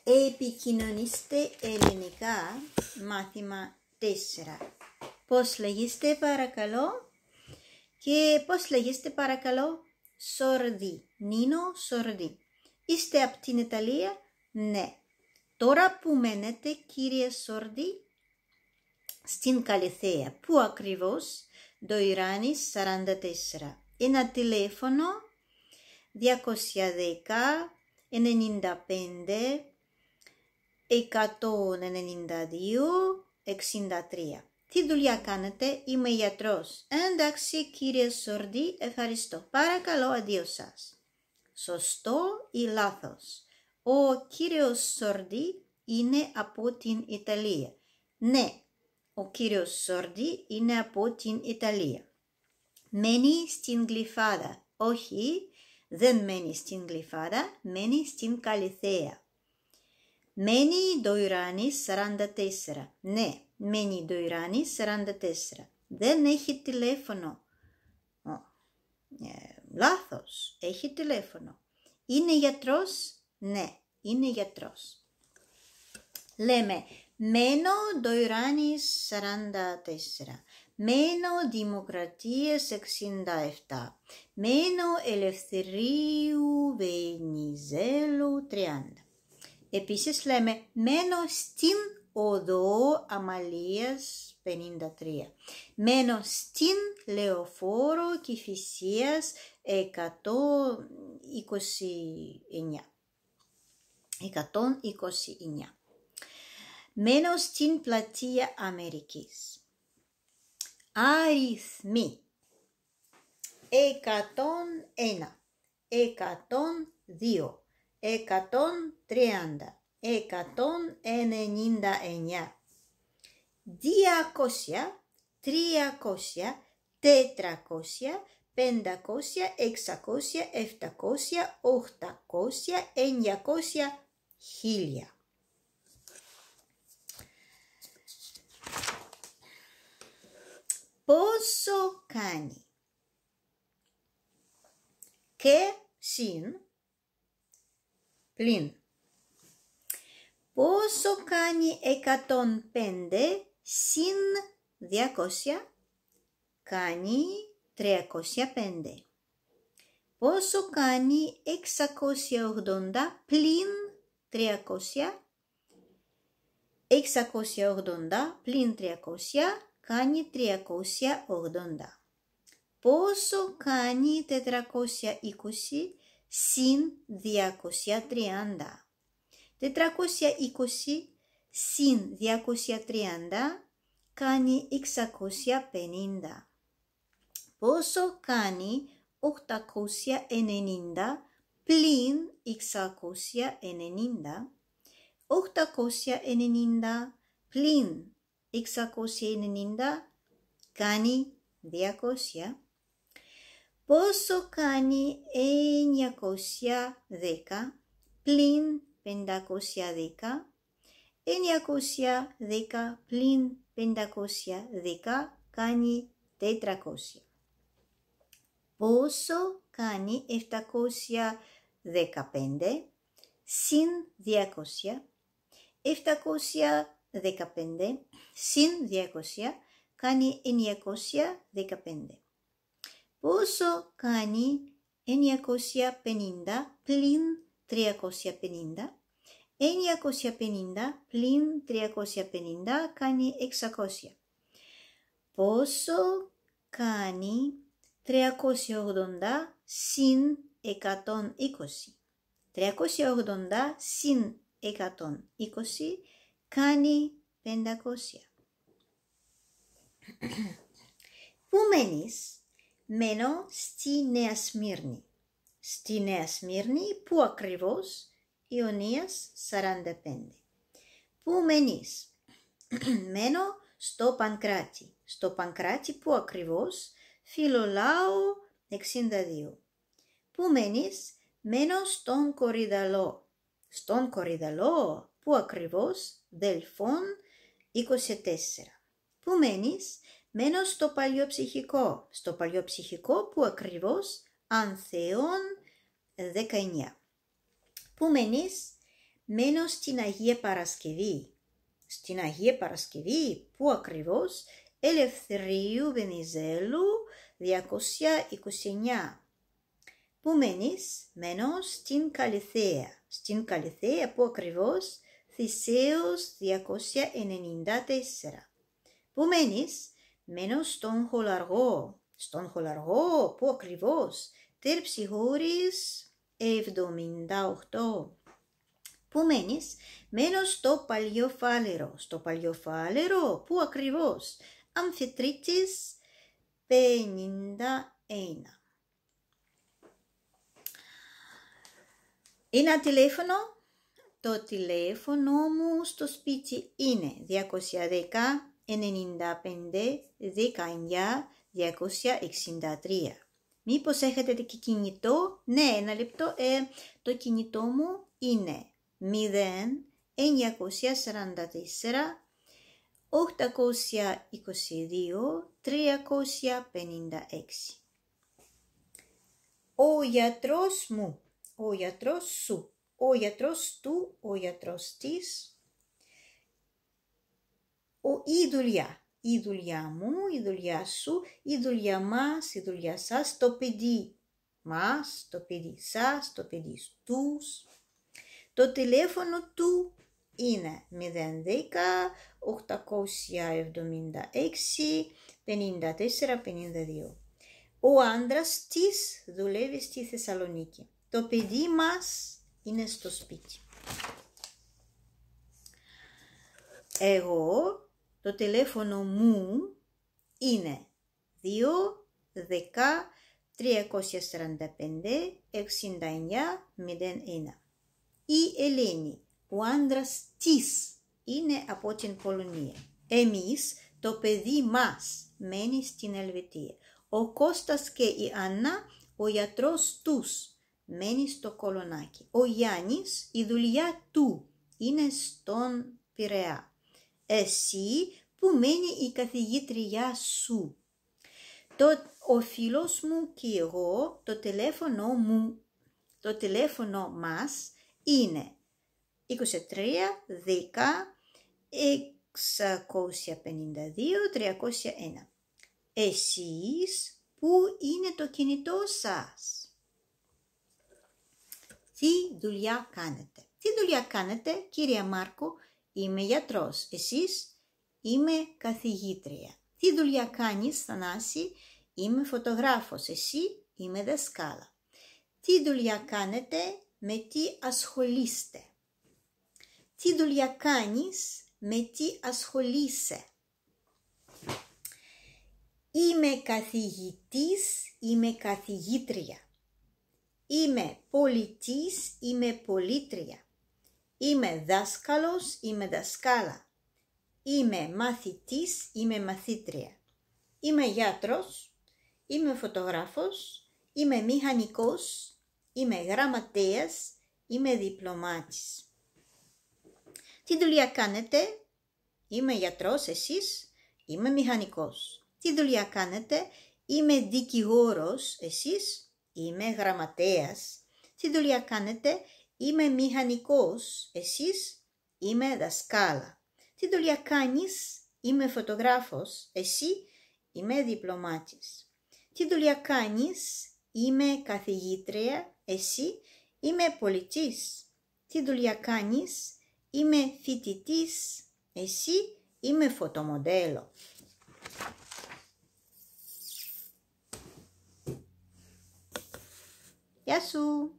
Επικοινωνήστε ελληνικά, μάθημα 4. Πώς λέγεστε παρακαλώ? Και πώς λέγεστε παρακαλώ? Σορδί. Νίνο Σορδί. Είστε από την Ιταλία? Ναι. Τώρα που μένετε κύριε Σορδί? Στην Καλιθέα. Πού ακριβώς? Ντοϊράνης 44. Ένα τηλέφωνο 210 95 192 63. Τι δουλειά κάνετε? Είμαι γιατρός. Εντάξει κύριε Σορδί, ευχαριστώ. Παρακαλώ, αντίο σας. Σωστό ή λάθος? Ο κύριος Σορδί είναι από την Ιταλία. Ναι, ο κύριος Σορδί είναι από την Ιταλία. Μένει στην Γλυφάδα. Όχι, δεν μένει στην Γλυφάδα, μένει στην Καλιθέα. Μένει Ντοϊράνης 44. Ναι, μένει Ντοϊράνης 44. Δεν έχει τηλέφωνο. Λάθος, έχει τηλέφωνο. Είναι γιατρός? Ναι, είναι γιατρός. Λέμε, μένω Ντοϊράνης 44. Μένω Δημοκρατίας 67. Μένω Ελευθερίου Βενιζέλου 30. Επίσης λέμε μένω στην οδό Αμαλίας 53. Μένω στην Λεωφόρο Κηφισίας 129. Μένω στην πλατεία Αμερικής. Αριθμοί 101, 102, 130, 199, 200, 300, 400, 500, 600, 700, 800, 900, 1000. Πόσο κάνει? Και συν πλην. Πόσο κάνει 105 συν 200? Κάνει 305. Πόσο κάνει 680 πλην 300? 680 πλην 300 κάνει 380. Πόσο κάνει 420 συν 230? 420 συν 230 κάνει 650. Πόσο κάνει 890 πλην 690? 890 πλην 690 κάνει 200. Πόσο κάνει 910 πλην 510? 910 πλην 510 κάνει 400. Πόσο κάνει 715 συν 200? 715 συν 200 κάνει 915. Πόσο κάνει 950 πλην 350? 950 πλην 350 κάνει 600. Πόσο κάνει 380 συν 120? 380 συν 120 κάνει 500. Πού μένεις? Μένω στη Νέα Σμύρνη. Στη Νέα Σμύρνη, πού ακριβώς? Ιωνίας 45. Πού μένεις? Μένω στο Πανκράτη. Στο Πανκράτη, πού ακριβώς? Φιλολάου 62. Πού μένεις? Μένω στον Κορυδαλό. Στον Κορυδαλό, πού ακριβώς? Δελφών 24. Πού μένεις? Μένω στο Παλιοψυχικό. Στο Παλιοψυχικό, πού ακριβώς? Ανθέων 19. Πού μένεις? μένω στην Αγία Παρασκευή. Στην Αγία Παρασκευή, πού ακριβώς? Ελευθερίου Βενιζέλου 229. Πού μένεις? Μένω στην Καλυθέα. Στην Καλυθέα, πού ακριβώς? Θησαίος 294. Πού μένεις? Μένω στον Χολαργό. Στον Χολαργό, πού ακριβώς? Τερψιχώρης 78. Πού μένεις? Μένω στο Παλιοφάλαιρο. Στο Παλιοφάλαιρο, πού ακριβώς? Αμφιτρίτης 51. Ένα τηλέφωνο. Το τηλέφωνο μου στο σπίτι είναι 210 95 19 263. Μήπως έχετε και κινητό? Ναι, ένα λεπτό. Το κινητό μου είναι 0 944 822 356. Ο γιατρός μου, ο γιατρός σου, ο γιατρός του, ο γιατρός της. Η δουλειά. Η δουλειά μου, η δουλειά σου, η δουλειά μας, η δουλειά σας, το παιδί μας, το παιδί σας, το παιδί τους. Το τηλέφωνο του είναι 010 876 54 52. Ο άντρας της δουλεύει στη Θεσσαλονίκη. Το παιδί μας είναι στο σπίτι. Εγώ, το τηλέφωνο μου είναι 210 345 69 01. Η Ελένη, ο άντρας της, είναι από την Πολωνία. Εμείς, το παιδί μας, μένει στην Ελβετία. Ο Κώστας και η Άννα, ο γιατρός τους, μένει στο Κολονάκι. Ο Γιάννης, η δουλειά του, είναι στον Πειραιά. Εσύ, που μένει η καθηγήτριά σου? Ο φίλος μου και εγώ, το τηλέφωνο μας είναι 23 10 652 301. Εσείς, πού είναι το κινητό σας? Τι δουλειά κάνετε? Τι δουλειά κάνετε, κύριε Μάρκο? Είμαι γιατρός. Εσείς? Είμαι καθηγήτρια. Τι δουλειά κάνεις, Θανάση? Είμαι φωτογράφος. Εσύ? Είμαι δασκάλα. Τι δουλειά κάνετε? Με τι ασχολείστε? Τι δουλειά κάνεις? Με τι ασχολείσαι? Είμαι καθηγητής, είμαι καθηγήτρια. Είμαι πολιτής, είμαι πολίτρια. Είμαι δάσκαλος, είμαι δασκάλα. Είμαι μαθητής, είμαι μαθήτρια. Είμαι γιατρός, είμαι φωτογράφος, είμαι μηχανικός, είμαι γραμματέας, είμαι διπλωμάτης. Τι δουλειά κάνετε? Είμαι γιατρός, εσείς? Είμαι μηχανικός. Τι δουλειά κάνετε? Είμαι δικηγόρος, εσείς? Είμαι γραμματέας. Τι δουλειά κάνετε? Είμαι μηχανικός, εσείς? Είμαι δασκάλα. Τι δουλειά κάνεις? Είμαι φωτογράφος, εσύ? Είμαι διπλωμάτης. Τι δουλειά κάνεις? Είμαι καθηγήτρια, εσύ? Είμαι πολιτής. Τι δουλειά κάνεις? Είμαι φοιτητής, εσύ? Είμαι φωτομοντέλο. Γεια σου!